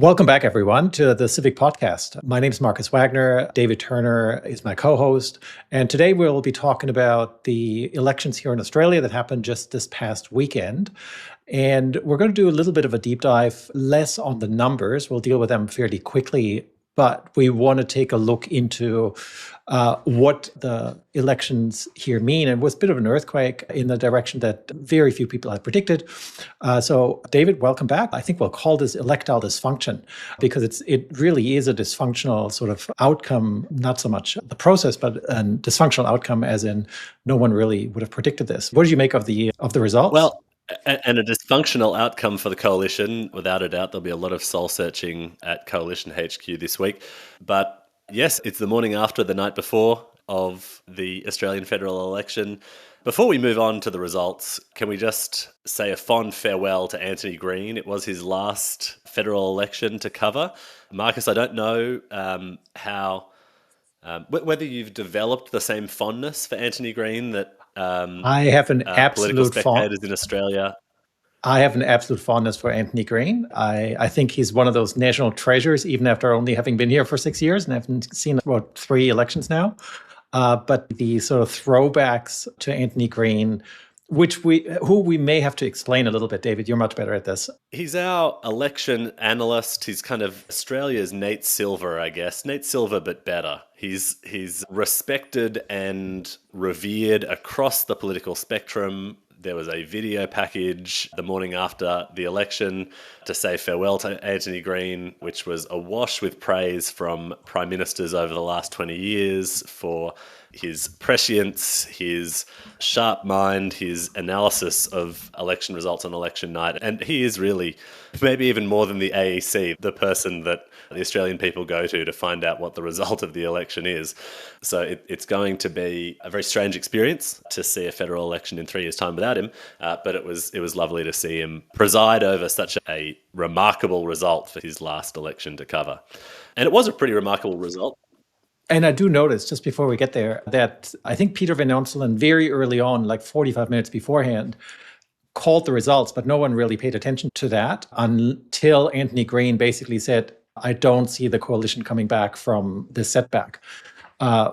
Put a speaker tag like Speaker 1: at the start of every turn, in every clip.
Speaker 1: Welcome back, everyone, to the Civic Podcast. My name is Markus Wagner. David Turner is my co-host. And today we'll be talking about the elections here in Australia that happened just this past weekend. And we're going to do a little bit of a deep dive, less on the numbers. We'll deal with them fairly quickly. But we want to take a look into what the elections here mean. And it was a bit of an earthquake in the direction that very few people had predicted. So, David, welcome back. I think we'll call this electile dysfunction because it really is a dysfunctional sort of outcome, not so much the process, but a dysfunctional outcome as in no one really would have predicted this. What did you make of the results?
Speaker 2: Well, and a dysfunctional outcome for the coalition. Without a doubt, there'll be a lot of soul searching at Coalition HQ this week. But yes, it's the morning after, the night before of the Australian federal election. Before we move on to the results, can we just say a fond farewell to Anthony Green? It was his last federal election to cover. Markus, I don't know whether you've developed the same fondness for Anthony Green that
Speaker 1: I have an
Speaker 2: political
Speaker 1: absolute
Speaker 2: spectators in Australia.
Speaker 1: I have an absolute fondness for Anthony Green. I think he's one of those national treasures, even after only having been here for 6 years and haven't seen, 3 elections now. But the sort of throwbacks to Anthony Green, who we may have to explain a little bit. David, you're much better at this.
Speaker 2: He's our election analyst. He's kind of Australia's Nate Silva, I guess. Nate Silva, but better. He's respected and revered across the political spectrum. There was a video package the morning after the election to say farewell to Anthony Green, which was awash with praise from prime ministers over the last 20 years for his prescience, his sharp mind, his analysis of election results on election night. And he is really, maybe even more than the AEC, the person that the Australian people go to find out what the result of the election is. So it's going to be a very strange experience to see a federal election in 3 years' time without him. But it was lovely to see him preside over such a remarkable result for his last election to cover. And it was a pretty remarkable result.
Speaker 1: And I do notice, just before we get there, that I think Peter Van Onselen very early on, like 45 minutes beforehand, called the results, but no one really paid attention to that until Anthony Green basically said, I don't see the coalition coming back from this setback,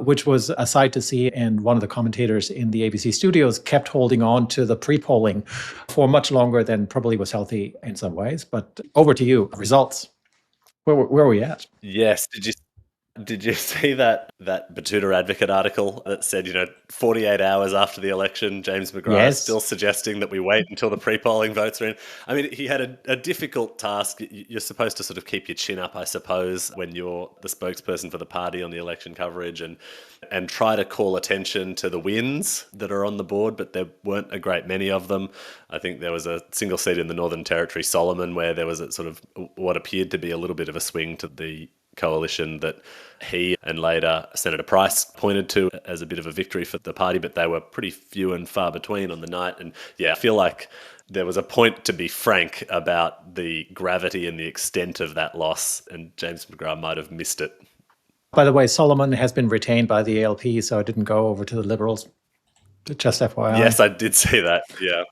Speaker 1: which was a sight to see. And one of the commentators in the ABC studios kept holding on to the pre-polling for much longer than probably was healthy in some ways. But over to you, results. Where are we at?
Speaker 2: Yes. Did you see that Batuta Advocate article that said, 48 hours after the election, James McGrath is still suggesting that we wait until the pre-polling votes are in? I mean, he had a difficult task. You're supposed to sort of keep your chin up, I suppose, when you're the spokesperson for the party on the election coverage and try to call attention to the wins that are on the board, but there weren't a great many of them. I think there was a single seat in the Northern Territory, Solomon, where there was a sort of what appeared to be a little bit of a swing to the coalition that he and later Senator Price pointed to as a bit of a victory for the party, but they were pretty few and far between on the night. And yeah, I feel like there was a point to be frank about the gravity and the extent of that loss, and James McGrath might have missed it.
Speaker 1: By the way, Solomon has been retained by the ALP, so it didn't go over to the Liberals. Just FYI.
Speaker 2: Yes, I did see that, yeah.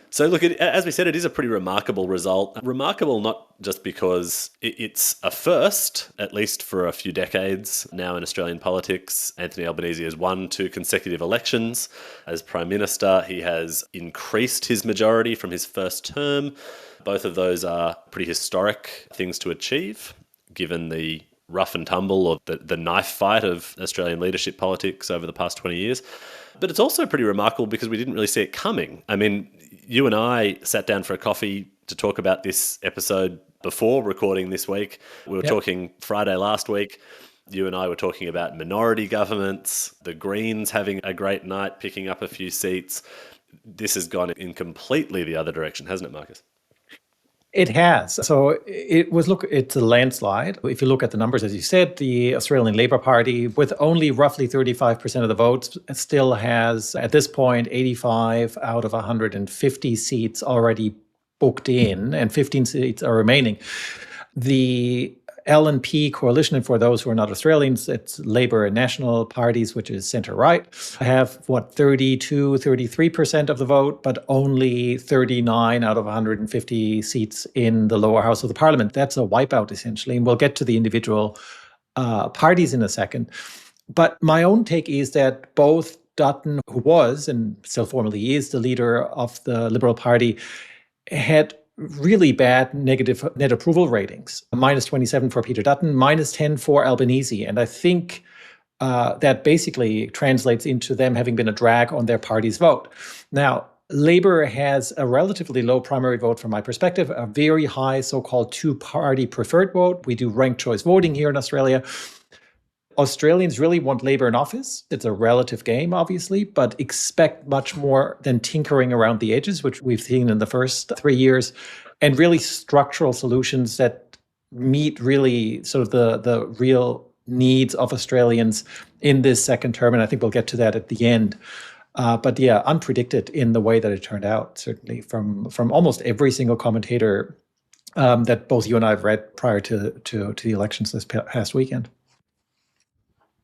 Speaker 2: So look, as we said, it is a pretty remarkable result. Remarkable not just because it's a first, at least for a few decades now in Australian politics. Anthony Albanese has won 2 consecutive elections as Prime Minister. He has increased his majority from his first term. Both of those are pretty historic things to achieve, given the rough and tumble or the knife fight of Australian leadership politics over the past 20 years. But it's also pretty remarkable because we didn't really see it coming. I mean, you and I sat down for a coffee to talk about this episode before recording this week. We were talking Friday last week. You and I were talking about minority governments, the Greens having a great night, picking up a few seats. This has gone in completely the other direction, hasn't it, Markus?
Speaker 1: It has. So it's a landslide. If you look at the numbers, as you said, the Australian Labor Party, with only roughly 35% of the votes, still has, at this point, 85 out of 150 seats already booked in, and 15 seats are remaining. The LNP coalition, and for those who are not Australians, it's Labour and National parties, which is centre-right, have, 33% of the vote, but only 39 out of 150 seats in the lower house of the parliament. That's a wipeout, essentially, and we'll get to the individual parties in a second. But my own take is that both Dutton, who was, and still formally is, the leader of the Liberal Party, had really bad negative net approval ratings. -27 for Peter Dutton, -10 for Albanese. And I think that basically translates into them having been a drag on their party's vote. Now, Labour has a relatively low primary vote from my perspective, a very high so-called two-party preferred vote. We do ranked choice voting here in Australia. Australians really want Labour in office. It's a relative game, obviously, but expect much more than tinkering around the edges, which we've seen in the first 3 years, and really structural solutions that meet really sort of the real needs of Australians in this second term. And I think we'll get to that at the end. But yeah, unpredicted in the way that it turned out, certainly from almost every single commentator that both you and I have read prior to the elections this past weekend.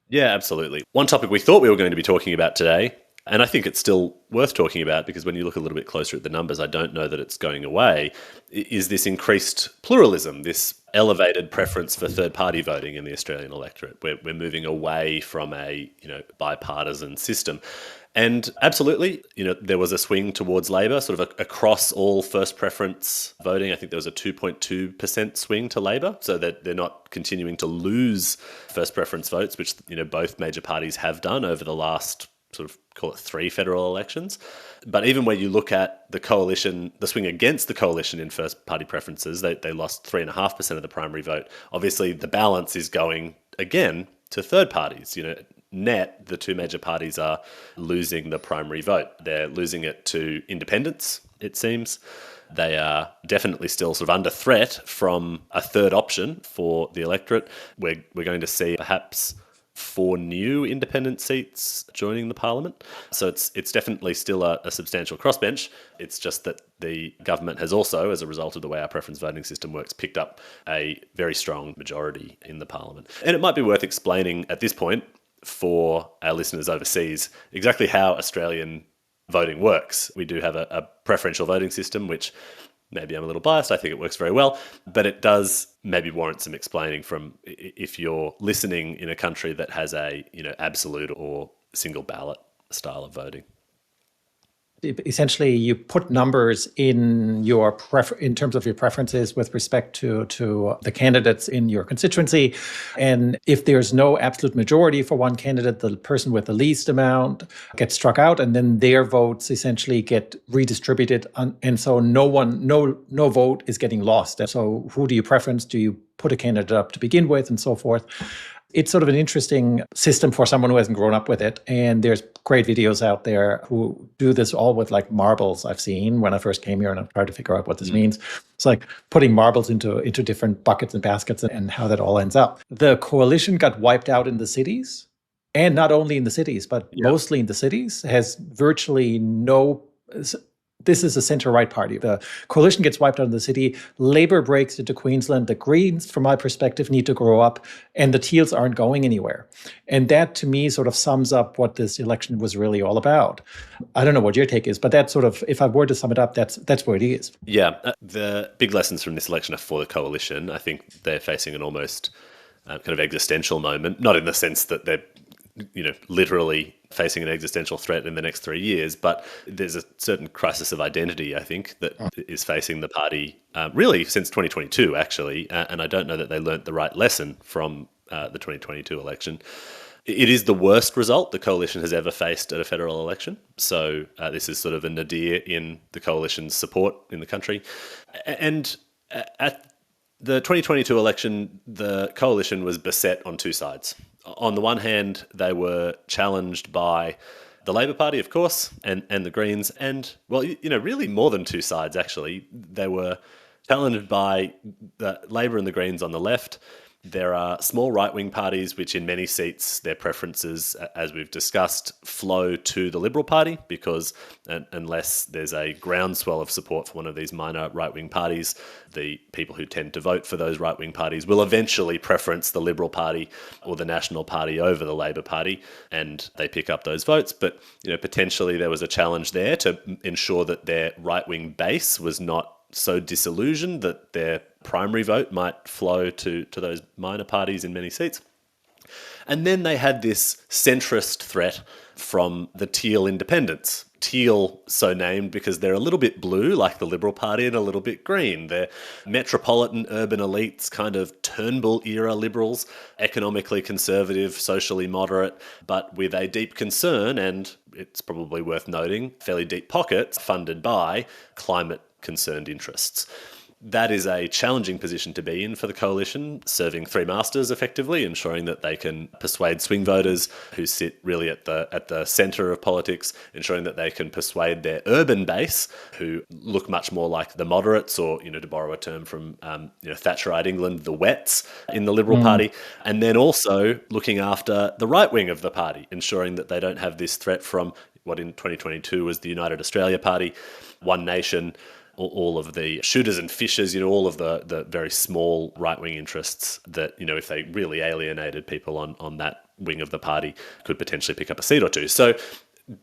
Speaker 2: Yeah, absolutely. One topic we thought we were going to be talking about today, and I think it's still worth talking about because when you look a little bit closer at the numbers, I don't know that it's going away, is this increased pluralism, this elevated preference for third-party voting in the Australian electorate. We're moving away from a bipartisan system. And absolutely, there was a swing towards Labor, sort of across all first preference voting. I think there was a 2.2% swing to Labor, so that they're not continuing to lose first preference votes, which both major parties have done over the last sort of call it 3 federal elections. But even when you look at the coalition, the swing against the coalition in first party preferences, they lost 3.5% of the primary vote. Obviously, the balance is going again to third parties. Net, the two major parties are losing the primary vote. They're losing it to independents, it seems. They are definitely still sort of under threat from a third option for the electorate. We're going to see perhaps 4 new independent seats joining the parliament. So it's definitely still a substantial crossbench. It's just that the government has also, as a result of the way our preference voting system works, picked up a very strong majority in the parliament. And it might be worth explaining at this point for our listeners overseas exactly how Australian voting works. We do have a preferential voting system, which maybe I'm a little biased. I think it works very well, but it does maybe warrant some explaining from if you're listening in a country that has a absolute or single ballot style of voting.
Speaker 1: Essentially, you put numbers in your in terms of your preferences with respect to the candidates in your constituency. And if there's no absolute majority for one candidate, the person with the least amount gets struck out, and then their votes essentially get redistributed. And so no vote is getting lost. And so who do you preference? Do you put a candidate up to begin with, and so forth? It's sort of an interesting system for someone who hasn't grown up with it. And there's great videos out there who do this all with like marbles I've seen when I first came here, and I've tried to figure out what this means. It's like putting marbles into different buckets and baskets and how that all ends up. The coalition got wiped out in the cities, and not only in the cities, but mostly in the cities, has virtually no... This is a centre-right party. The coalition gets wiped out in the city. Labour breaks into Queensland. The Greens, from my perspective, need to grow up. And the Teals aren't going anywhere. And that, to me, sort of sums up what this election was really all about. I don't know what your take is, but that's sort of, if I were to sum it up, that's where it is.
Speaker 2: Yeah. The big lessons from this election are for the coalition. I think they're facing an almost kind of existential moment, not in the sense that they're literally facing an existential threat in the next 3 years, but there's a certain crisis of identity, I think, that is facing the party really since 2022, actually. And I don't know that they learnt the right lesson from the 2022 election. It is the worst result the coalition has ever faced at a federal election. So this is sort of a nadir in the coalition's support in the country. And at the 2022 election, the coalition was beset on two sides. On the one hand, they were challenged by the Labor Party, of course, and the Greens, and, well, really more than two sides, actually. They were challenged by the Labor and the Greens on the left, There are small right-wing parties which in many seats their preferences, as we've discussed, flow to the Liberal Party because unless there's a groundswell of support for one of these minor right-wing parties, the people who tend to vote for those right-wing parties will eventually preference the Liberal Party or the National Party over the Labor Party, and they pick up those votes. But potentially there was a challenge there to ensure that their right-wing base was not so disillusioned that their primary vote might flow to those minor parties in many seats. And then they had this centrist threat from the Teal independents. Teal, so named because they're a little bit blue, like the Liberal Party, and a little bit green. They're metropolitan urban elites, kind of Turnbull-era liberals, economically conservative, socially moderate, but with a deep concern, and it's probably worth noting, fairly deep pockets, funded by climate-concerned interests. That is a challenging position to be in for the coalition, serving three masters effectively, ensuring that they can persuade swing voters who sit really at the centre of politics, ensuring that they can persuade their urban base who look much more like the moderates, or to borrow a term from Thatcherite England, the wets in the Liberal Party, and then also looking after the right wing of the party, ensuring that they don't have this threat from what in 2022 was the United Australia Party, One Nation, all of the shooters and fishers, all of the very small right-wing interests that, if they really alienated people on that wing of the party, could potentially pick up a seat or two. So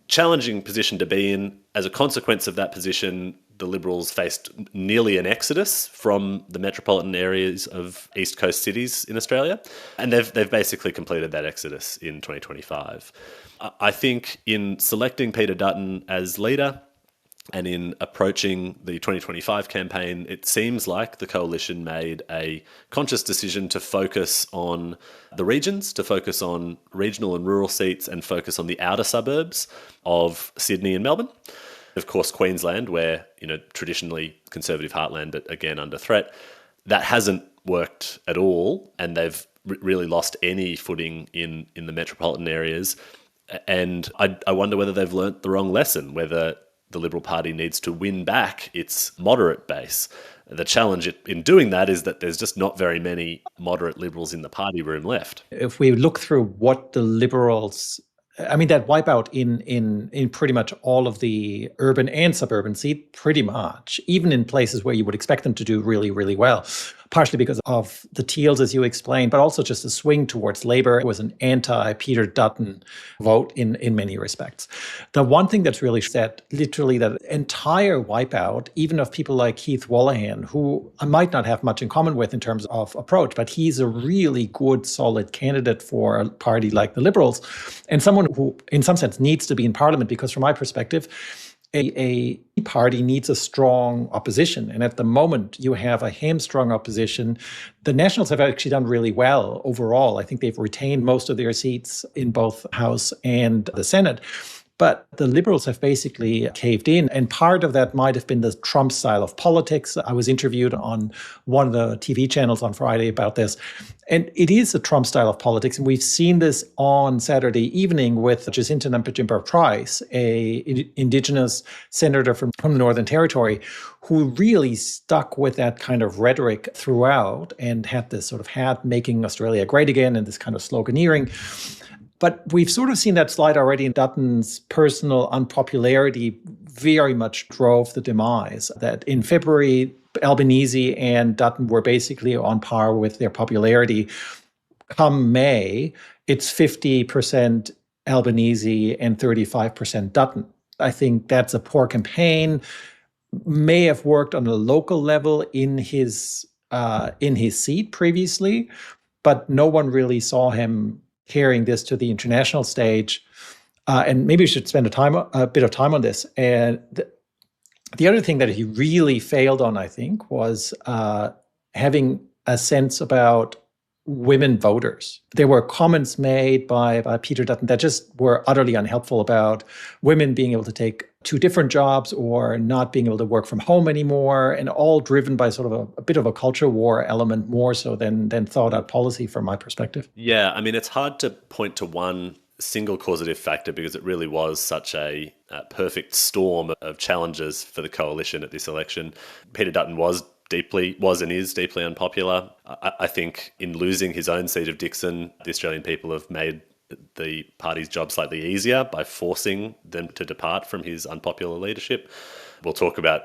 Speaker 2: challenging position to be in. As a consequence of that position, the Liberals faced nearly an exodus from the metropolitan areas of East Coast cities in Australia, and they've basically completed that exodus in 2025. I think in selecting Peter Dutton as leader, and in approaching the 2025 campaign, it seems like the coalition made a conscious decision to focus on the regions, to focus on regional and rural seats, and focus on the outer suburbs of Sydney and Melbourne. Of course, Queensland, where, traditionally conservative heartland, but again under threat, that hasn't worked at all, and they've really lost any footing in the metropolitan areas. And I wonder whether they've learnt the wrong lesson, whether the Liberal Party needs to win back its moderate base. The challenge in doing that is that there's just not very many moderate Liberals in the party room left.
Speaker 1: If we look through what the Liberals, that wipeout in pretty much all of the urban and suburban seat, pretty much, even in places where you would expect them to do really, really well, partially because of the Teals, as you explained, but also just a swing towards Labour. It was an anti-Peter Dutton vote in many respects. The one thing that's really set, literally that entire wipeout, even of people like Keith Wolahan, who I might not have much in common with in terms of approach, but he's a really good, solid candidate for a party like the Liberals, and someone who, in some sense, needs to be in Parliament, because from my perspective, a party needs a strong opposition. And at the moment, you have a hamstrung opposition. The Nationals have actually done really well overall. I think they've retained most of their seats in both House and the Senate. But the Liberals have basically caved in. And part of that might have been the Trump style of politics. I was interviewed on one of the TV channels on Friday about this. And it is a Trump style of politics. And we've seen this on Saturday evening with Jacinta Nampijinpa-Price, a Indigenous senator from the Northern Territory, who really stuck with that kind of rhetoric throughout and had this sort of hat making Australia great again and this kind of sloganeering. But we've sort of seen that slide already, in Dutton's personal unpopularity very much drove the demise. That in February, Albanese and Dutton were basically on par with their popularity. Come May, it's 50% Albanese and 35% Dutton. I think that's a poor campaign. May have worked on a local level in his seat previously, but no one really saw him carrying this to the international stage. And maybe we should spend a bit of time on this. And the other thing that he really failed on, I think, was having a sense about women voters. There were comments made by Peter Dutton that just were utterly unhelpful about women being able to take two different jobs or not being able to work from home anymore, and all driven by sort of a bit of a culture war element, more so than thought out policy from my perspective.
Speaker 2: Yeah, it's hard to point to one single causative factor because it really was such a perfect storm of challenges for the coalition at this election. Peter Dutton was was and is deeply unpopular. I think in losing his own seat of Dixon, the Australian people have made the party's job slightly easier by forcing them to depart from his unpopular leadership. We'll talk about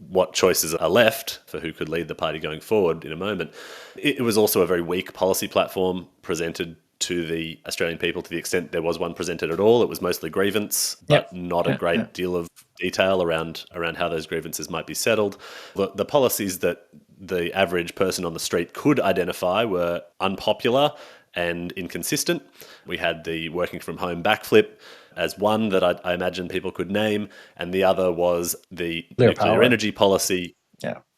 Speaker 2: what choices are left for who could lead the party going forward in a moment. It was also a very weak policy platform presented to the Australian people, to the extent there was one presented at all. It was mostly grievance, but not a great deal of detail around how those grievances might be settled. The policies that the average person on the street could identify were unpopular and inconsistent. We had the working from home backflip as one that I imagine people could name, and the other was the nuclear energy policy,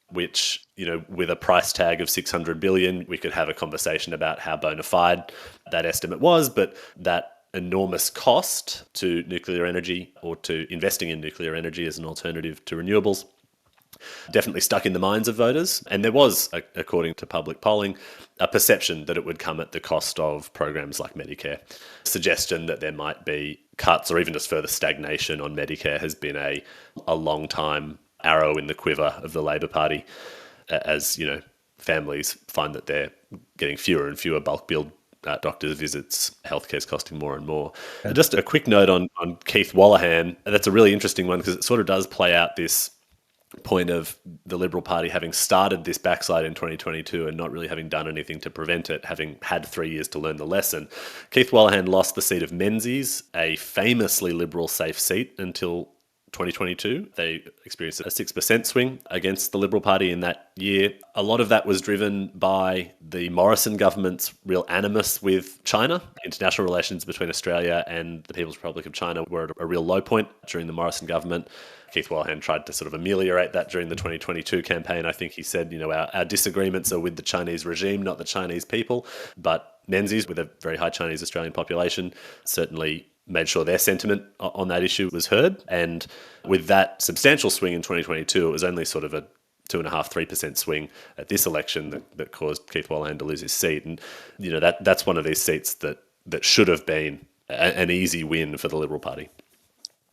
Speaker 2: which, with a price tag of 600 billion, we could have a conversation about how bona fide that estimate was, but that enormous cost to nuclear energy, or to investing in nuclear energy as an alternative to renewables, definitely stuck in the minds of voters. And there was, according to public polling, a perception that it would come at the cost of programs like Medicare. Suggestion that there might be cuts or even just further stagnation on Medicare has been a long time arrow in the quiver of the Labor Party, as families find that they're getting fewer and fewer bulk billed doctors' visits, healthcare's costing more and more. Just a quick note on Keith Wallahan. That's a really interesting one, because it sort of does play out this point of the Liberal Party having started this backslide in 2022 and not really having done anything to prevent it, having had 3 years to learn the lesson. Keith Wallahan lost the seat of Menzies, a famously Liberal safe seat, until 2022. They experienced a 6% swing against the Liberal Party in that year. A lot of that was driven by the Morrison government's real animus with China. International relations between Australia and the People's Republic of China were at a real low point during the Morrison government. Keith Wallahan tried to sort of ameliorate that during the 2022 campaign. I think he said, our disagreements are with the Chinese regime, not the Chinese people. But Menzies, with a very high Chinese Australian population, certainly made sure their sentiment on that issue was heard. And with that substantial swing in 2022, it was only sort of a 2.5-3% swing at this election that caused Keith Wallahan to lose his seat. And that's one of these seats that should have been an easy win for the Liberal Party.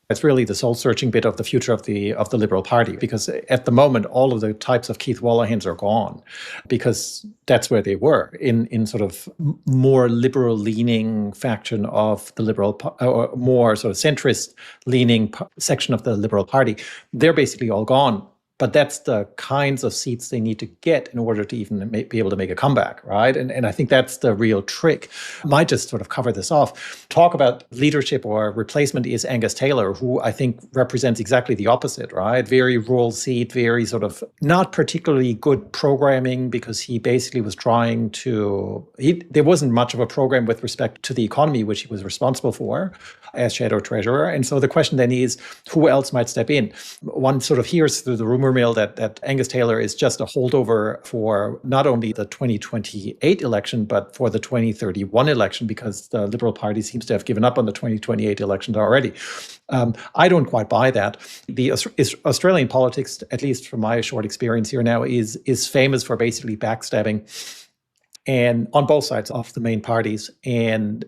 Speaker 1: It's really the soul-searching bit of the future of the Liberal Party, because at the moment, all of the types of Keith Wallahans are gone, because that's where they were in sort of more liberal-leaning faction of the Liberal, or more sort of centrist-leaning section of the Liberal Party. They're basically all gone. But that's the kinds of seats they need to get in order to even be able to make a comeback, right? And I think that's the real trick. I might just sort of cover this off. Talk about leadership or replacement is Angus Taylor, who I think represents exactly the opposite, right? Very rural seat, very sort of not particularly good programming, because he basically was trying to... there wasn't much of a program with respect to the economy, which he was responsible for as Shadow Treasurer. And so the question then is, who else might step in? One sort of hears through the rumor mill that Angus Taylor is just a holdover for not only the 2028 election, but for the 2031 election, because the Liberal Party seems to have given up on the 2028 elections already. I don't quite buy that. The Australian politics, at least from my short experience here now, is famous for basically backstabbing, and on both sides of the main parties, and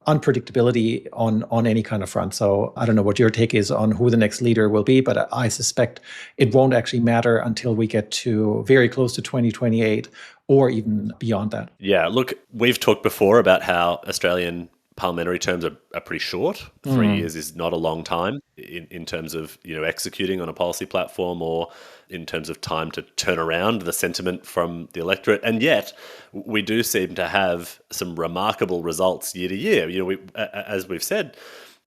Speaker 1: unpredictability on any kind of front. So I don't know what your take is on who the next leader will be, but I suspect it won't actually matter until we get to very close to 2028 or even beyond that. Yeah,
Speaker 2: look, we've talked before about how Australian parliamentary terms are pretty short. 3 years is not a long time in terms of executing on a policy platform, or in terms of time to turn around the sentiment from the electorate. And yet we do seem to have some remarkable results year to year. As we've said,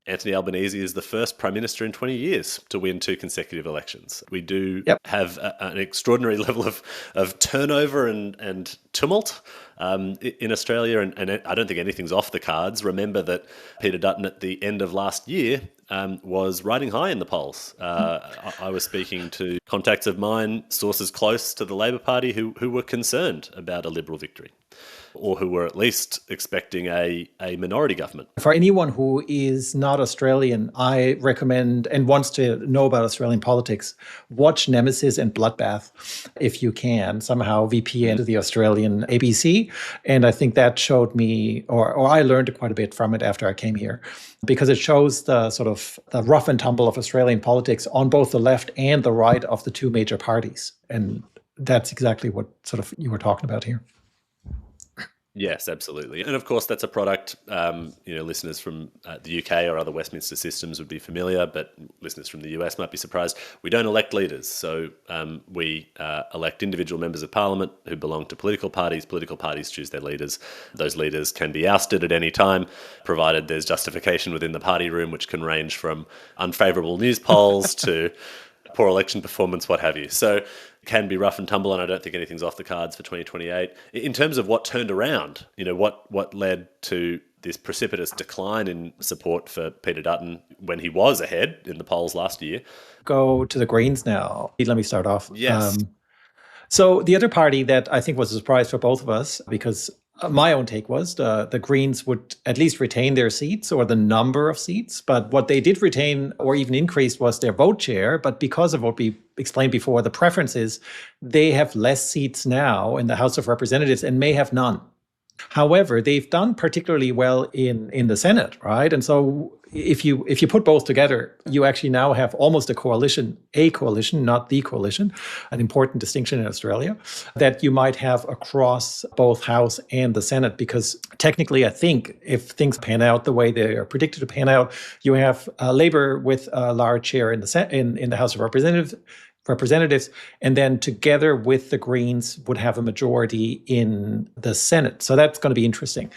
Speaker 2: Anthony Albanese is the first Prime Minister in 20 years to win 2 consecutive elections. We do have an extraordinary level of turnover and tumult in Australia, and I don't think anything's off the cards. Remember that Peter Dutton at the end of last year was riding high in the polls. I was speaking to contacts of mine, sources close to the Labor Party, who were concerned about a Liberal victory, or who were at least expecting a minority government.
Speaker 1: For anyone who is not Australian, I recommend, and wants to know about Australian politics, watch Nemesis and Bloodbath if you can. Somehow VPN to the Australian ABC. And I think that showed me, or I learned quite a bit from it after I came here, because it shows the sort of the rough and tumble of Australian politics on both the left and the right of the 2 major parties. And that's exactly what sort of you were talking about here.
Speaker 2: Yes, absolutely. And of course, that's a product, listeners from the UK or other Westminster systems would be familiar, but listeners from the US might be surprised. We don't elect leaders. So we elect individual members of parliament who belong to political parties. Political parties choose their leaders. Those leaders can be ousted at any time, provided there's justification within the party room, which can range from unfavourable news polls to poor election performance, what have you. So can be rough and tumble, and I don't think anything's off the cards for 2028. In terms of what turned around, what led to this precipitous decline in support for Peter Dutton when he was ahead in the polls last year.
Speaker 1: Go to the Greens now. Let me start off.
Speaker 2: Yes.
Speaker 1: So the other party that I think was a surprise for both of us, because my own take was the Greens would at least retain their seats or the number of seats. But what they did retain or even increased was their vote share. But because of what we explained before, the preferences, they have less seats now in the House of Representatives and may have none. However, they've done particularly well in the Senate, right? And so if you put both together, you actually now have almost a coalition, not the coalition, an important distinction in Australia, that you might have across both House and the Senate, because technically, I think if things pan out the way they are predicted to pan out, you have Labour with a large share in the House of Representatives, and then together with the Greens would have a majority in the Senate. So that's going to be interesting.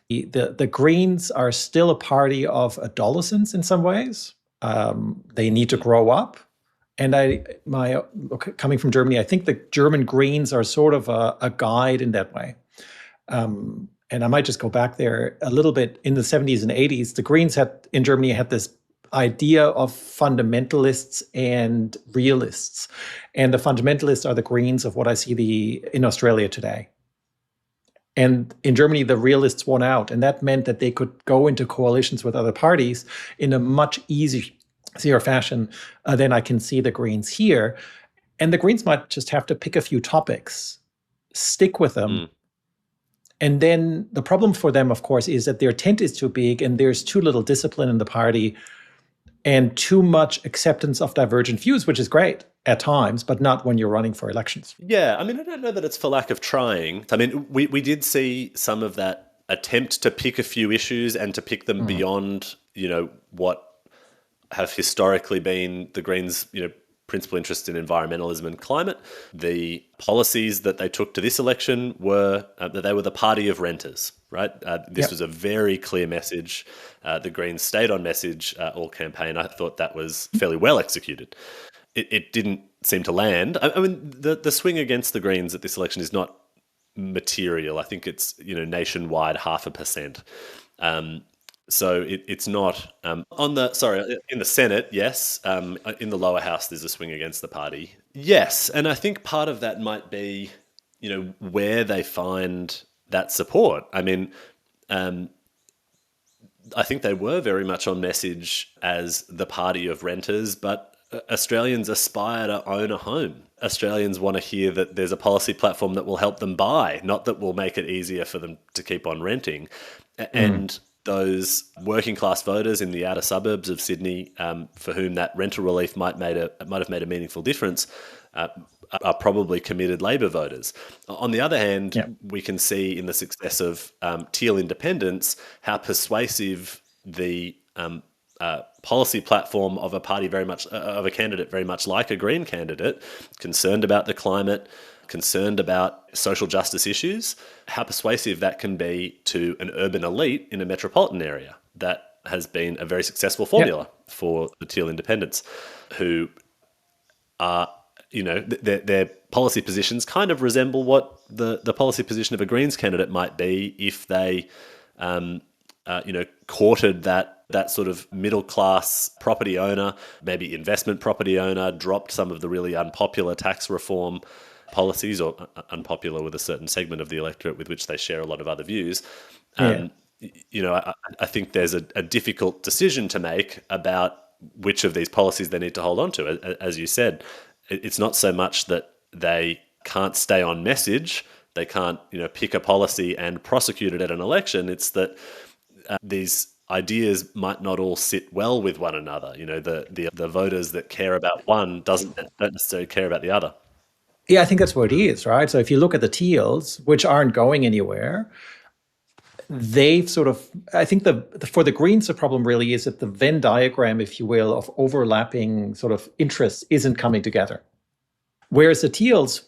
Speaker 1: The Greens are still a party of adolescents in some ways. They need to grow up. And coming from Germany, I think the German Greens are sort of a guide in that way. And I might just go back there a little bit. In the 70s and 80s, the Greens in Germany had this idea of fundamentalists and realists. And the fundamentalists are the Greens of what I see in Australia today. And in Germany, the realists won out. And that meant that they could go into coalitions with other parties in a much easier fashion than I can see the Greens here. And the Greens might just have to pick a few topics, stick with them. And then the problem for them, of course, is that their tent is too big and there's too little discipline in the party and too much acceptance of divergent views, which is great at times, but not when you're running for elections.
Speaker 2: Yeah, I mean, I don't know that it's for lack of trying. I mean, we did see some of that attempt to pick a few issues and to pick them beyond, what have historically been the Greens, principal interest in environmentalism and climate. The policies that they took to this election were that they were the party of renters, right? This was a very clear message. The Greens stayed on message all campaign. I thought that was fairly well executed. It didn't seem to land. I mean, the swing against the Greens at this election is not material. I think it's, nationwide 0.5%. So it's not in the Senate, yes. In the lower house, there's a swing against the party. Yes. And I think part of that might be, where they find that support. I mean, I think they were very much on message as the party of renters, but Australians aspire to own a home. Australians want to hear that there's a policy platform that will help them buy, not that will make it easier for them to keep on renting. And those working class voters in the outer suburbs of Sydney, for whom that rental relief might have made a meaningful difference, are probably committed Labor voters. On the other hand, we can see in the success of Teal independence how persuasive the policy platform of a party of a candidate very much like a Green candidate, concerned about the climate, concerned about social justice issues, how persuasive that can be to an urban elite in a metropolitan area. That has been a very successful formula for the Teal independents, who are, their policy positions kind of resemble what the policy position of a Greens candidate might be if they, courted that sort of middle-class property owner, maybe investment property owner, dropped some of the really unpopular tax reform policies, or unpopular with a certain segment of the electorate with which they share a lot of other views. I think there's a difficult decision to make about which of these policies they need to hold on to. As you said, it's not so much that they can't stay on message, they can't pick a policy and prosecute it at an election. It's that these ideas might not all sit well with one another. The voters that care about one don't necessarily care about the other.
Speaker 1: Yeah, I think that's what it is, right? So if you look at the Teals, which aren't going anywhere, they've sort of, I think for the Greens, the problem really is that the Venn diagram, if you will, of overlapping sort of interests isn't coming together. Whereas the Teals,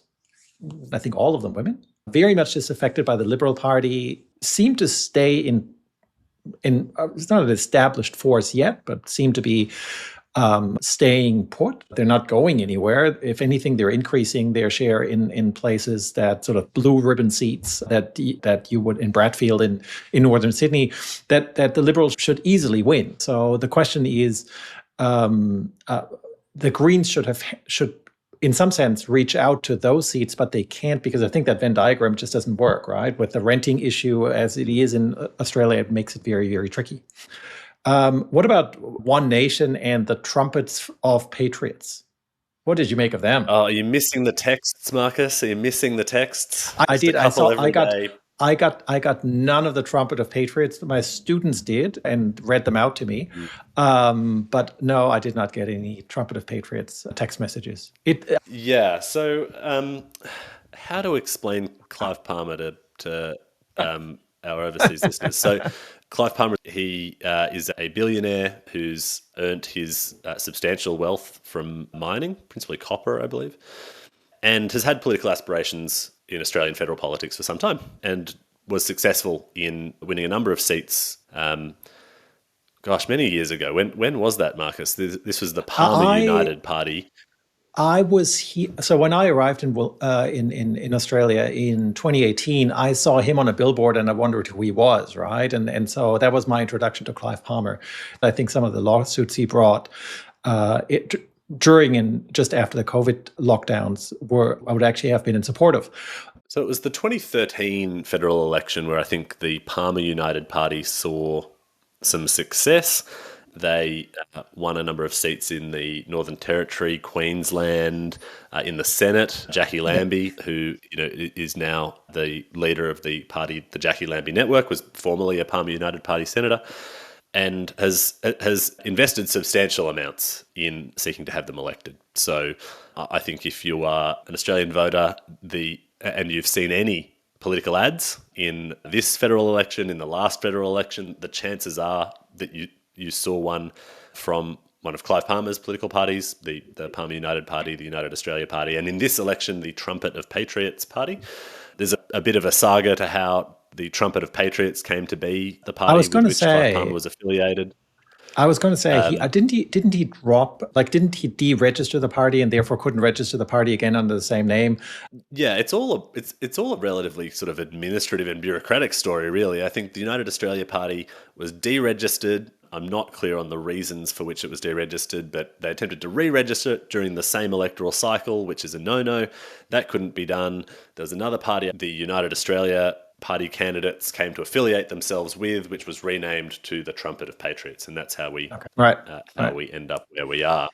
Speaker 1: I think all of them women, very much disaffected by the Liberal Party, seem to stay in it's not an established force yet, but seem to be staying put. They're not going anywhere. If anything, they're increasing their share in places that sort of blue ribbon seats that you would in Bradfield in northern Sydney that the Liberals should easily win. So the question is, the Greens should in some sense reach out to those seats, but they can't because I think that Venn diagram just doesn't work, right? With the renting issue as it is in Australia, it makes it very, very tricky. What about One Nation and the Trumpets of Patriots? What did you make of them?
Speaker 2: Oh, are you missing the texts, Marcus? Are you missing the texts?
Speaker 1: I
Speaker 2: Just a
Speaker 1: did. I
Speaker 2: couple
Speaker 1: saw.
Speaker 2: every day.
Speaker 1: I got none of the Trumpet of Patriots. My students did and read them out to me, but no, I did not get any Trumpet of Patriots text messages.
Speaker 2: Yeah. So, how to explain Clive Palmer to our overseas listeners? So, Clive Palmer, he is a billionaire who's earned his substantial wealth from mining, principally copper, I believe, and has had political aspirations in Australian federal politics for some time, and was successful in winning a number of seats. Many years ago. When was that, Marcus? This was the Palmer United Party.
Speaker 1: I was here. So when I arrived in Australia in 2018, I saw him on a billboard and I wondered who he was, right? And so that was my introduction to Clive Palmer. I think some of the lawsuits he brought during and just after the COVID lockdowns I would actually have been in support of.
Speaker 2: So it was the 2013 federal election where I think the Palmer United Party saw some success. They won a number of seats in the Northern Territory, Queensland, in the Senate. Jackie Lambie, who is now the leader of the party, the Jackie Lambie Network, was formerly a Palmer United Party senator, and has invested substantial amounts in seeking to have them elected. So I think if you are an Australian voter, and you've seen any political ads in this federal election, in the last federal election, the chances are that you saw one from one of Clive Palmer's political parties, the Palmer United Party, the United Australia Party, and in this election, the Trumpet of Patriots Party. There's a bit of a saga to how the Trumpet of Patriots came to be the party with which Clive Palmer was affiliated.
Speaker 1: I was going to say, didn't he deregister the party and therefore couldn't register the party again under the same name?
Speaker 2: Yeah, it's all a relatively sort of administrative and bureaucratic story, really. I think the United Australia Party was deregistered. I'm not clear on the reasons for which it was deregistered, but they attempted to re-register it during the same electoral cycle, which is a no-no. That couldn't be done. There was another party, the United Australia Party candidates came to affiliate themselves with, which was renamed to the Trumpet of Patriots, and that's how we we end up where we are.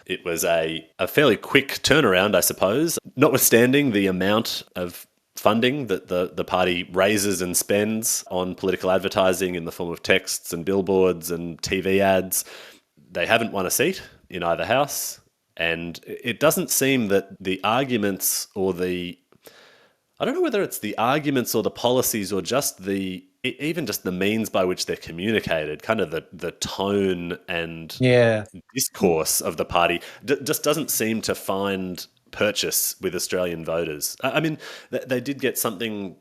Speaker 2: It was a fairly quick turnaround, I suppose, notwithstanding the amount of funding that the party raises and spends on political advertising in the form of texts and billboards and TV ads. They haven't won a seat in either house, and it doesn't seem that the arguments or I don't know whether it's the arguments or the policies or just even just the means by which they're communicated, kind of the tone and discourse of the party just doesn't seem to find purchase with Australian voters. I mean, they did get something,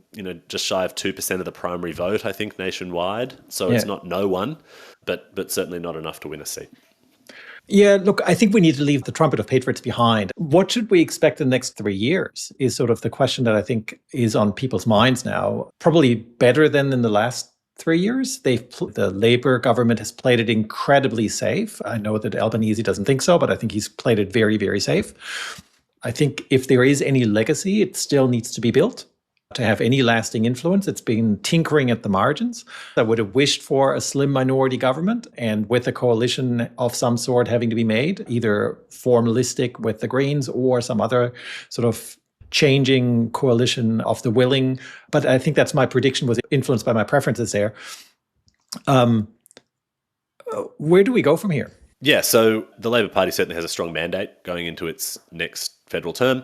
Speaker 2: just shy of 2% of the primary vote, I think, nationwide. So it's not no one, but certainly not enough to win a seat.
Speaker 1: Yeah, look, I think we need to leave the Trumpet of Patriots behind. What should we expect in the next 3 years is sort of the question that I think is on people's minds now. Probably better than in the last 3 years. The Labour government has played it incredibly safe. I know that Albanese doesn't think so, but I think he's played it very, very safe. I think if there is any legacy, it still needs to be built. To have any lasting influence, it's been tinkering at the margins. I would have wished for a slim minority government and with a coalition of some sort having to be made, either formalistic with the Greens or some other sort of changing coalition of the willing. But I think that's my prediction, was influenced by my preferences there. Where do we go from here?
Speaker 2: Yeah, so the Labor Party certainly has a strong mandate going into its next federal term.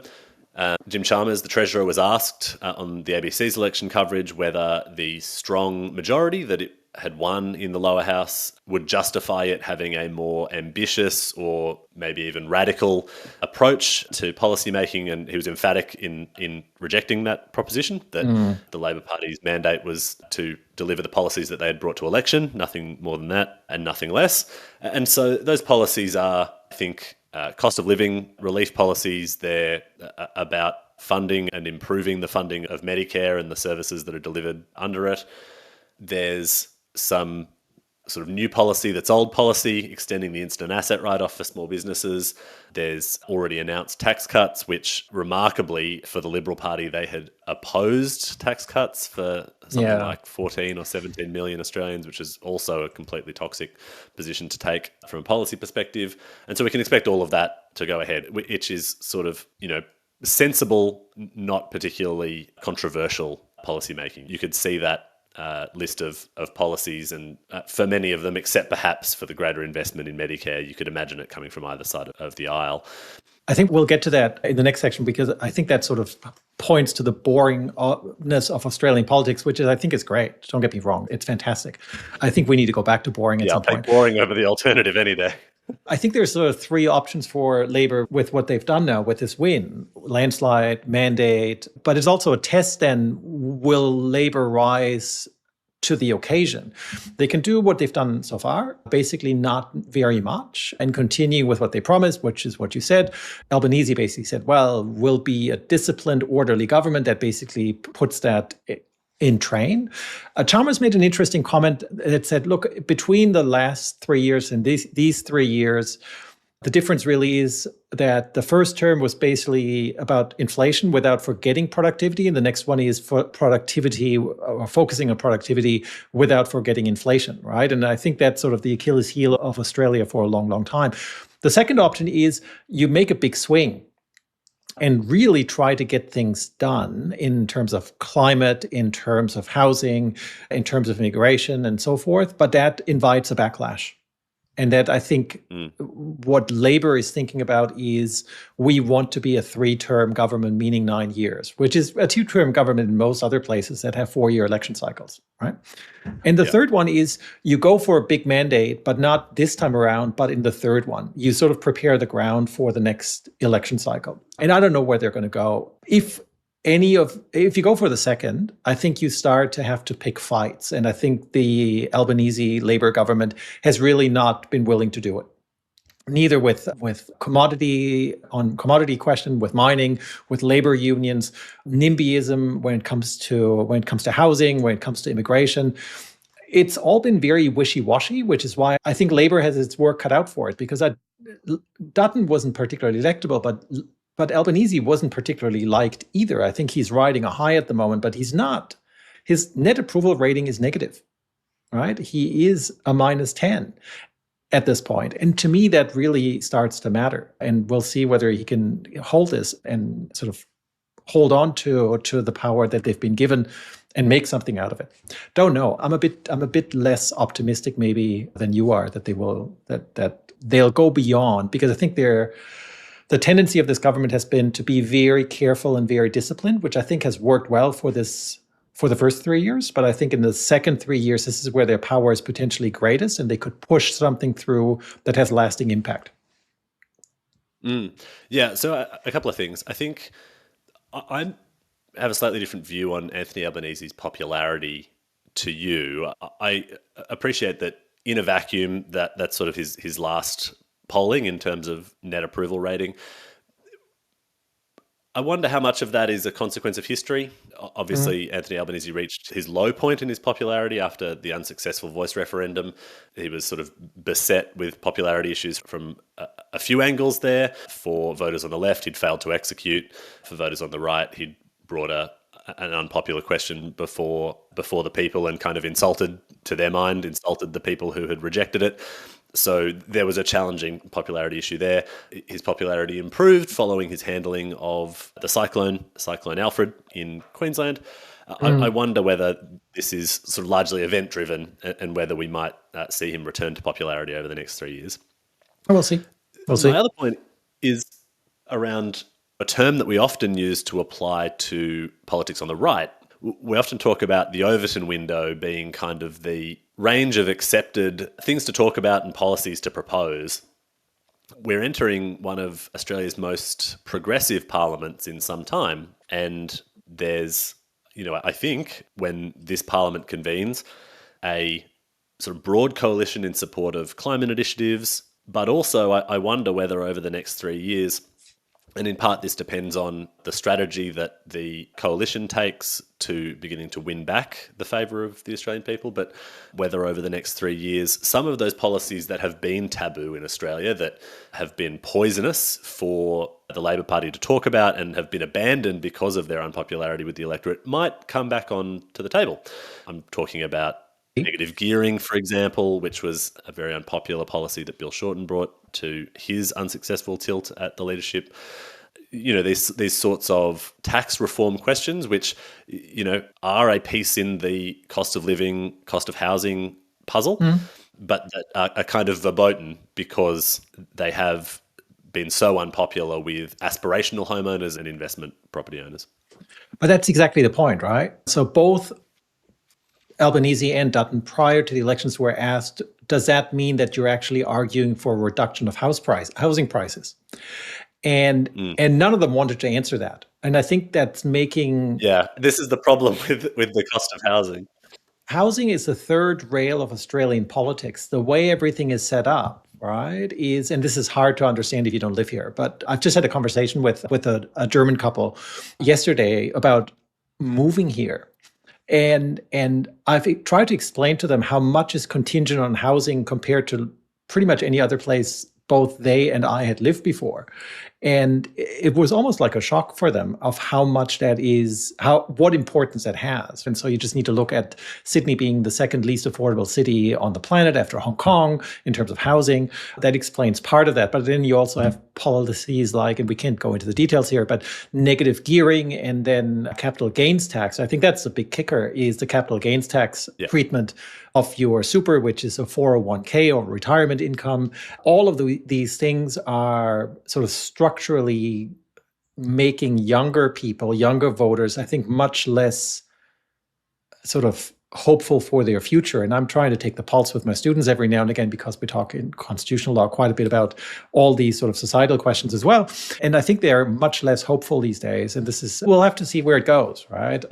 Speaker 2: Jim Chalmers, the Treasurer, was asked on the ABC's election coverage whether the strong majority that it had won in the lower house would justify it having a more ambitious or maybe even radical approach to policymaking. And he was emphatic in rejecting that proposition, that the Labor Party's mandate was to deliver the policies that they had brought to election, nothing more than that and nothing less. And so those policies are, I think, cost of living relief policies. They're about funding and improving the funding of Medicare and the services that are delivered under it. There's some sort of new policy that's old policy, extending the instant asset write-off for small businesses. There's already announced tax cuts, which remarkably for the Liberal Party, they had opposed tax cuts for something like 14 or 17 million Australians, which is also a completely toxic position to take from a policy perspective. And so we can expect all of that to go ahead, which is sort of, sensible, not particularly controversial policy making. You could see that list of policies, and for many of them, except perhaps for the greater investment in Medicare, you could imagine it coming from either side of the aisle.
Speaker 1: I think we'll get to that in the next section, because I think that sort of points to the boringness of Australian politics, which I think is great. Don't get me wrong. It's fantastic. I think we need to go back to boring at some point.
Speaker 2: I'll take boring over the alternative any day.
Speaker 1: I think there's sort of three options for Labour with what they've done now with this win: landslide, mandate. But it's also a test then, will Labour rise to the occasion? They can do what they've done so far, basically not very much, and continue with what they promised, which is what you said. Albanese basically said, well, we'll be a disciplined, orderly government that basically puts that in train. Chalmers made an interesting comment that said, look, between the last 3 years and these 3 years, the difference really is that the first term was basically about inflation without forgetting productivity, and the next one is for productivity, or focusing on productivity without forgetting inflation, right? And I think that's sort of the Achilles heel of Australia for a long, long time. The second option is you make a big swing and really try to get things done in terms of climate, in terms of housing, in terms of immigration and so forth. But that invites a backlash. And that I think what Labour is thinking about is we want to be a 3-term government, meaning 9 years, which is a 2-term government in most other places that have 4-year election cycles, right? And the third one is you go for a big mandate, but not this time around, but in the third one. You sort of prepare the ground for the next election cycle. And I don't know where they're going to go. If you go for the second, I think you start to have to pick fights. And I think the Albanese Labour government has really not been willing to do it. Neither with commodity question, with mining, with labor unions, NIMBYism when it comes to housing, when it comes to immigration. It's all been very wishy-washy, which is why I think Labour has its work cut out for it, because Dutton wasn't particularly electable, but Albanese wasn't particularly liked either. I think he's riding a high at the moment, but he's not. His net approval rating is negative, right? He is a -10 at this point. And to me, that really starts to matter. And we'll see whether he can hold this and sort of hold on to the power that they've been given and make something out of it. Don't know. I'm a bit less optimistic maybe than you are that they'll go beyond, because I think the tendency of this government has been to be very careful and very disciplined, which I think has worked well for the first 3 years. But I think in the second 3 years, this is where their power is potentially greatest, and they could push something through that has lasting impact.
Speaker 2: Yeah, so a couple of things. I think I have a slightly different view on Anthony Albanese's popularity to you. I appreciate that in a vacuum, that's sort of his last polling in terms of net approval rating. I wonder how much of that is a consequence of history. Obviously, Anthony Albanese reached his low point in his popularity after the unsuccessful voice referendum. He was sort of beset with popularity issues from a few angles there. For voters on the left, he'd failed to execute. For voters on the right, he'd brought an unpopular question before the people and kind of insulted the people who had rejected it. So there was a challenging popularity issue there. His popularity improved following his handling of the Cyclone Alfred in Queensland. I wonder whether this is sort of largely event-driven and whether we might see him return to popularity over the next 3 years.
Speaker 1: We'll see.
Speaker 2: My other point is around a term that we often use to apply to politics on the right. We often talk about the Overton window being kind of the range of accepted things to talk about and policies to propose. We're entering one of Australia's most progressive parliaments in some time. And there's, I think when this parliament convenes, a sort of broad coalition in support of climate initiatives. But also, I wonder whether over the next 3 years, and in part this depends on the strategy that the coalition takes to beginning to win back the favour of the Australian people, but whether over the next 3 years, some of those policies that have been taboo in Australia, that have been poisonous for the Labor Party to talk about and have been abandoned because of their unpopularity with the electorate, might come back on to the table. I'm talking about negative gearing, for example, which was a very unpopular policy that Bill Shorten brought to his unsuccessful tilt at the leadership. These sorts of tax reform questions, which, are a piece in the cost of living, cost of housing puzzle, but that are kind of verboten because they have been so unpopular with aspirational homeowners and investment property owners.
Speaker 1: But that's exactly the point, right? So both Albanese and Dutton, prior to the elections, were asked, does that mean that you're actually arguing for a reduction of housing prices? And none of them wanted to answer that. And I think that's making...
Speaker 2: Yeah, this is the problem with the cost of housing.
Speaker 1: Housing is the third rail of Australian politics. The way everything is set up, right, and this is hard to understand if you don't live here, but I've just had a conversation with a German couple yesterday about moving here. And I've tried to explain to them how much is contingent on housing compared to pretty much any other place both they and I had lived before. And it was almost like a shock for them of how much that is, what importance that has. And so you just need to look at Sydney being the second least affordable city on the planet after Hong Kong in terms of housing. That explains part of that. But then you also have policies like, and we can't go into the details here, but negative gearing and then capital gains tax. I think that's the big kicker, is the capital gains tax treatment of your super, which is a 401k or retirement income. All of these things are sort of structurally making younger people, younger voters, I think, much less sort of hopeful for their future. And I'm trying to take the pulse with my students every now and again, because we talk in constitutional law quite a bit about all these sort of societal questions as well. And I think they're much less hopeful these days. And we'll have to see where it goes, right?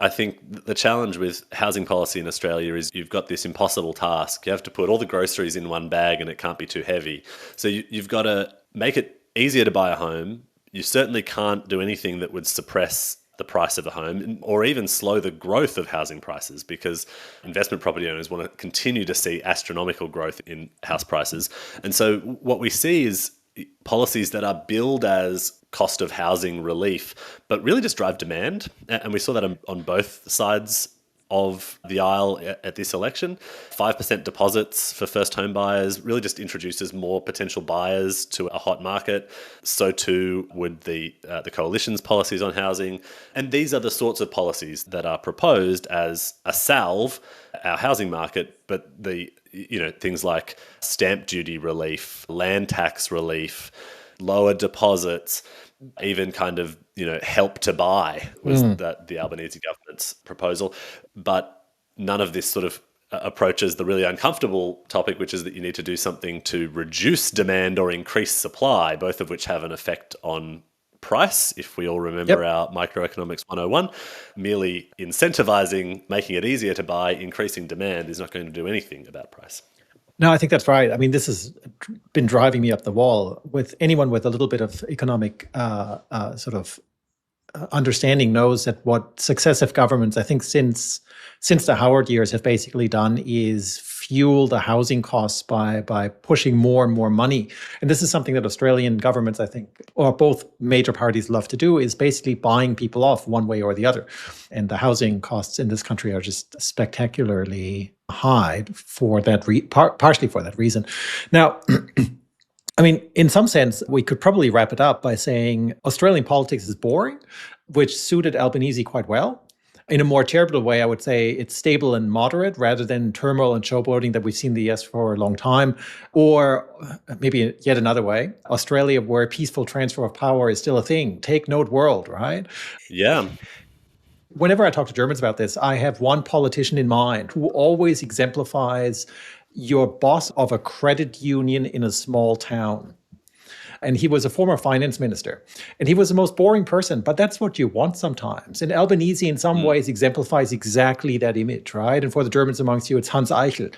Speaker 2: I think the challenge with housing policy in Australia is you've got this impossible task. You have to put all the groceries in one bag and it can't be too heavy. So you've got to make it easier to buy a home. You certainly can't do anything that would suppress the price of the home or even slow the growth of housing prices, because investment property owners want to continue to see astronomical growth in house prices. And so what we see is policies that are billed as cost of housing relief, but really just drive demand. And we saw that on both sides of the aisle at this election. 5% deposits for first home buyers really just introduces more potential buyers to a hot market. So too would the coalition's policies on housing. And these are the sorts of policies that are proposed as a salve our housing market, but things like stamp duty relief, land tax relief, lower deposits, even kind of, help to buy was the Albanese government's proposal. But none of this sort of approaches the really uncomfortable topic, which is that you need to do something to reduce demand or increase supply, both of which have an effect on price. If we all remember our microeconomics 101, merely incentivizing, making it easier to buy, increasing demand is not going to do anything about price.
Speaker 1: No, I think that's right. I mean, this has been driving me up the wall. With anyone with a little bit of economic understanding knows that what successive governments, I think since the Howard years, have basically done is fuel the housing costs by pushing more and more money. And this is something that Australian governments, I think, or both major parties love to do, is basically buying people off one way or the other. And the housing costs in this country are just spectacularly high for that partially for that reason. Now, I mean, in some sense, we could probably wrap it up by saying Australian politics is boring, which suited Albanese quite well. In a more charitable way, I would say it's stable and moderate rather than turmoil and showboating that we've seen in the US for a long time. Or maybe yet another way, Australia, where peaceful transfer of power is still a thing. Take note, world, right?
Speaker 2: Yeah.
Speaker 1: Whenever I talk to Germans about this, I have one politician in mind who always exemplifies your boss of a credit union in a small town. And he was a former finance minister. And he was the most boring person, but that's what you want sometimes. And Albanese, in some ways, exemplifies exactly that image, right? And for the Germans amongst you, it's Hans Eichel,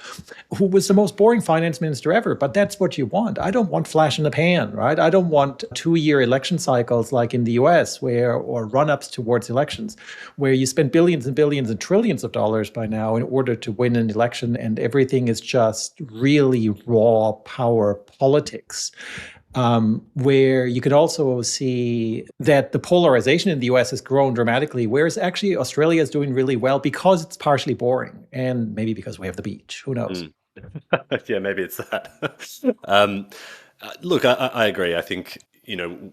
Speaker 1: who was the most boring finance minister ever, but that's what you want. I don't want flash in the pan, right? I don't want 2-year election cycles like in the US, or run-ups towards elections, where you spend billions and billions and trillions of dollars by now in order to win an election, and everything is just really raw power politics. Where you can also see that the polarization in the US has grown dramatically, whereas actually Australia is doing really well because it's partially boring, and maybe because we have the beach. Who knows?
Speaker 2: Yeah, maybe it's that. Look, I agree. I think,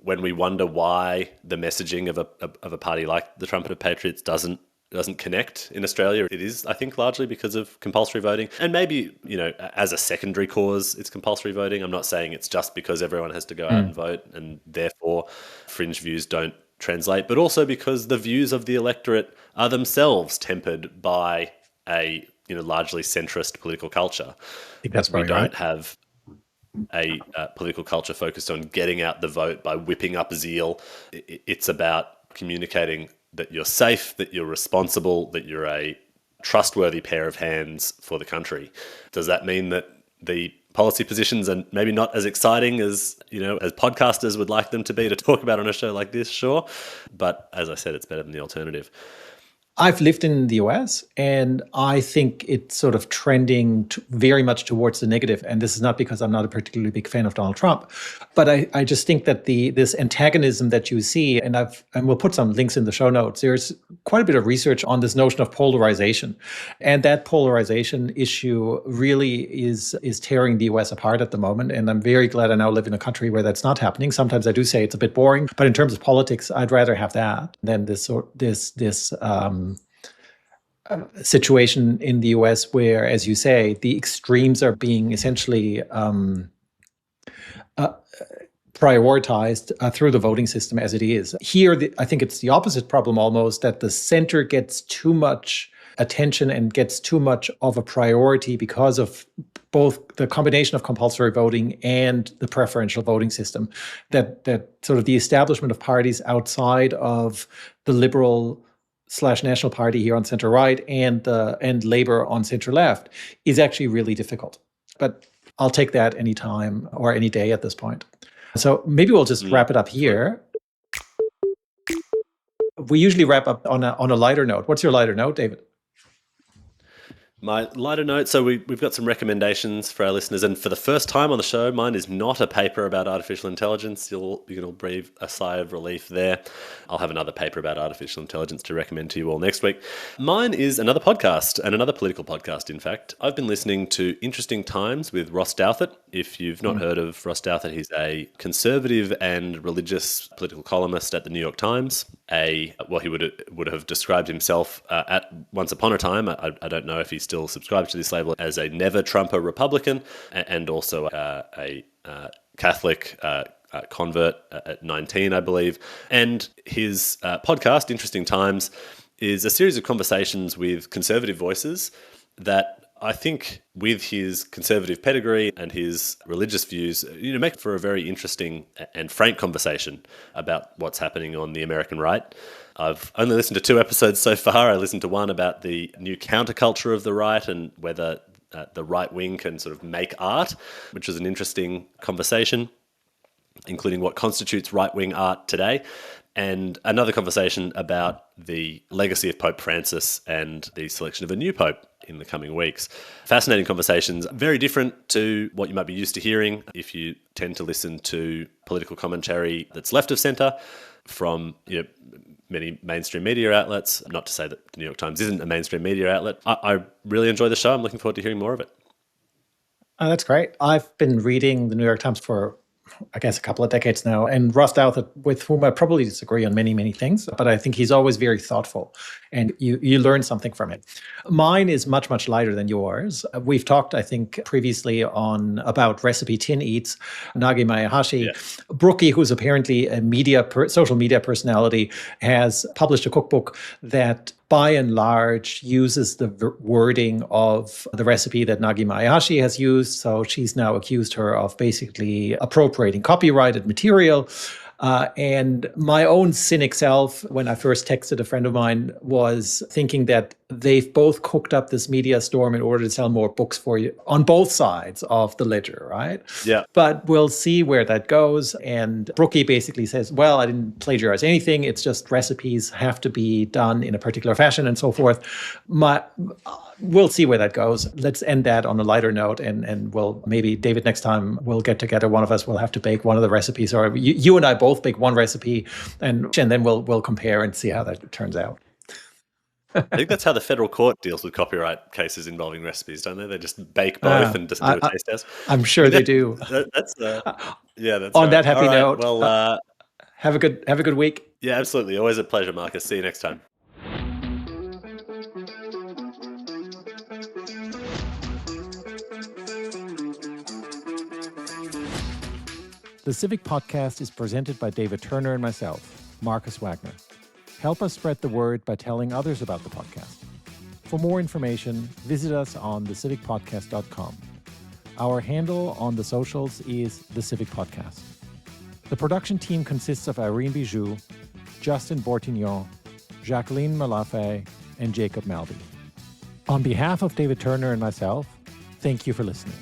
Speaker 2: when we wonder why the messaging of a party like the Trumpet of Patriots doesn't connect in Australia, it is, I think, largely because of compulsory voting. And maybe, as a secondary cause, it's compulsory voting. I'm not saying it's just because everyone has to go out and vote and therefore fringe views don't translate, but also because the views of the electorate are themselves tempered by a, largely centrist political culture.
Speaker 1: I think that's probably
Speaker 2: We don't
Speaker 1: right.
Speaker 2: have a political culture focused on getting out the vote by whipping up zeal. It's about communicating that you're safe, that you're responsible, that you're a trustworthy pair of hands for the country. Does that mean that the policy positions are maybe not as exciting as podcasters would like them to be to talk about on a show like this? Sure. But as I said, it's better than the alternative.
Speaker 1: I've lived in the US, and I think it's sort of trending very much towards the negative. And this is not because I'm not a particularly big fan of Donald Trump, but I just think that this antagonism that you see, and we'll put some links in the show notes. There's quite a bit of research on this notion of polarization, and that polarization issue really is tearing the US apart at the moment. And I'm very glad I now live in a country where that's not happening. Sometimes I do say it's a bit boring, but in terms of politics, I'd rather have that than this situation in the US where, as you say, the extremes are being essentially prioritized through the voting system as it is. Here, I think it's the opposite problem almost, that the center gets too much attention and gets too much of a priority because of both the combination of compulsory voting and the preferential voting system, that sort of the establishment of parties outside of the liberal / National Party here on center right and Labour on center left is actually really difficult. But I'll take that any time or any day at this point. So maybe we'll just wrap it up here. We usually wrap up on a lighter note. What's your lighter note, David?
Speaker 2: My lighter note, so we've got some recommendations for our listeners, and for the first time on the show, mine is not a paper about artificial intelligence. You can all breathe a sigh of relief there. I'll have another paper about artificial intelligence to recommend to you all next week. Mine is another podcast, and another political podcast, in fact. I've been listening to Interesting Times with Ross Douthat. If you've not heard of Ross Douthat, he's a conservative and religious political columnist at the New York Times. He would have described himself at once upon a time. I don't know if he still subscribes to this label, as a never Trumper Republican, and also a Catholic convert at 19, I believe. And his podcast, Interesting Times, is a series of conversations with conservative voices that I think, with his conservative pedigree and his religious views, make for a very interesting and frank conversation about what's happening on the American right. I've only listened to 2 episodes so far. I listened to one about the new counterculture of the right and whether the right wing can sort of make art, which was an interesting conversation, including what constitutes right-wing art today. And another conversation about the legacy of Pope Francis and the selection of a new pope in the coming weeks. Fascinating conversations, very different to what you might be used to hearing if you tend to listen to political commentary that's left of centre from many mainstream media outlets. Not to say that the New York Times isn't a mainstream media outlet. I really enjoy the show. I'm looking forward to hearing more of it.
Speaker 1: Oh, that's great. I've been reading the New York Times for I guess, a couple of decades now, and Ross Douthat, with whom I probably disagree on many, many things, but I think he's always very thoughtful, and you learn something from it. Mine is much, much lighter than yours. We've talked, I think, previously about recipe tin eats. Nagi Mayahashi, Brookie, who's apparently a social media personality, has published a cookbook that by and large uses the wording of the recipe that Nagi Mayahashi has used. So she's now accused her of basically appropriating copyrighted material. And my own cynic self, when I first texted a friend of mine, was thinking that they've both cooked up this media storm in order to sell more books for you on both sides of the ledger, right?
Speaker 2: Yeah.
Speaker 1: But we'll see where that goes. And Brookie basically says, well, I didn't plagiarize anything. It's just recipes have to be done in a particular fashion and so forth. We'll see where that goes. Let's end that on a lighter note, and we'll maybe, David, next time we'll get together. One of us will have to bake one of the recipes, or you and I both bake one recipe, and then we'll compare and see how that turns out.
Speaker 2: I think that's how the federal court deals with copyright cases involving recipes, don't they? They just bake both and just do a taste test.
Speaker 1: I'm sure they do.
Speaker 2: That's
Speaker 1: on
Speaker 2: right.
Speaker 1: that happy note.
Speaker 2: Well,
Speaker 1: have a good week.
Speaker 2: Yeah, absolutely. Always a pleasure, Marcus. See you next time.
Speaker 1: The Civic Podcast is presented by David Turner and myself, Markus Wagner. Help us spread the word by telling others about the podcast. For more information, visit us on thecivicpodcast.com. Our handle on the socials is The Civic Podcast. The production team consists of Irene Bijou, Justin Bortignon, Jacqueline Malafe, and Jacob Malby. On behalf of David Turner and myself, thank you for listening.